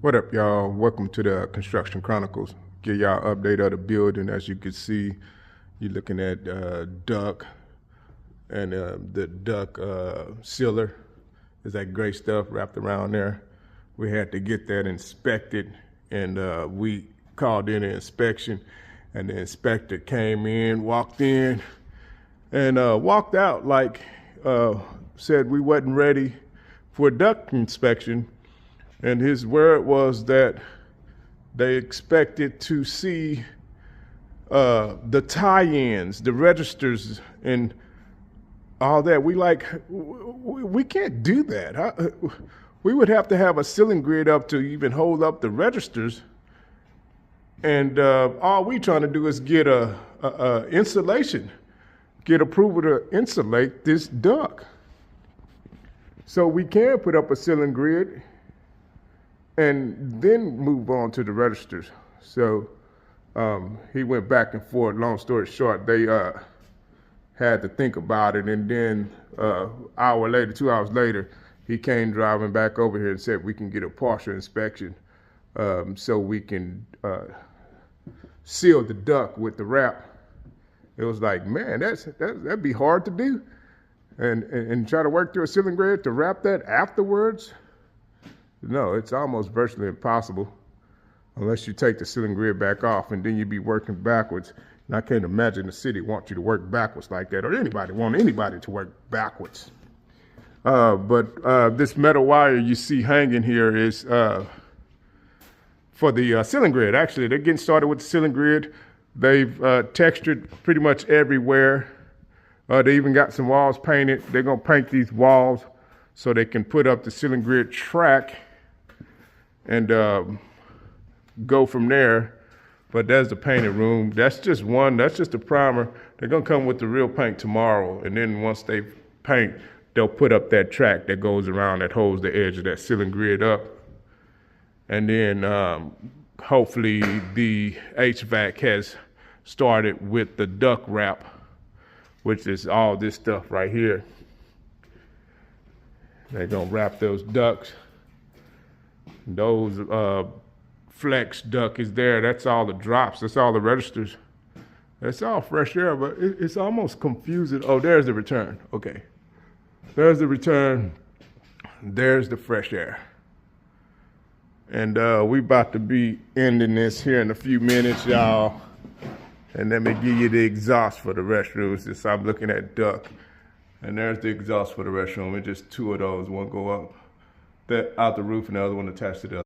What up, y'all? Welcome to the Construction Chronicles. Give y'all an update of the building. As you can see, you're looking at duct and the duct sealer. Is that gray stuff wrapped around there? We had to get that inspected, and we called in an inspection, and the inspector came in, walked in, and walked out like said we wasn't ready for a duct inspection. And his word was that they expected to see the tie-ins, the registers, and all that. We can't do that. We would have to have a ceiling grid up to even hold up the registers. And all we trying to do is get a insulation, get approval to insulate this duct. So we can put up a ceiling grid and then move on to the registers. So he went back and forth. Long story short, they had to think about it. And then hour later, 2 hours later, he came driving back over here and said we can get a partial inspection so we can seal the duct with the wrap. It was like, man, that'd be hard to do. And try to work through a ceiling grid to wrap that afterwards. No, it's almost virtually impossible unless you take the ceiling grid back off, and then you'd be working backwards. And I can't imagine the city wants you to work backwards like that, or anybody want anybody to work backwards. But this metal wire you see hanging here is for the ceiling grid. Actually, they're getting started with the ceiling grid. They've textured pretty much everywhere. They even got some walls painted. They're gonna paint these walls so they can put up the ceiling grid track and go from there. But there's the painted room. That's just one, that's just a primer. They're gonna come with the real paint tomorrow. And then once they paint, they'll put up that track that goes around, that holds the edge of that ceiling grid up. And then hopefully the HVAC has started with the duct wrap, which is all this stuff right here. They're gonna wrap those ducts. Those flex duct is there. That's all the drops. That's all the registers. That's all fresh air, but it's almost confusing. Oh, there's the return. Okay. There's the return. There's the fresh air. And we about to be ending this here in a few minutes, y'all. And let me give you the exhaust for the restroom since I'm looking at duct. And there's the exhaust for the restroom. It's just two of those. One go up out the roof and the other one attached to the other.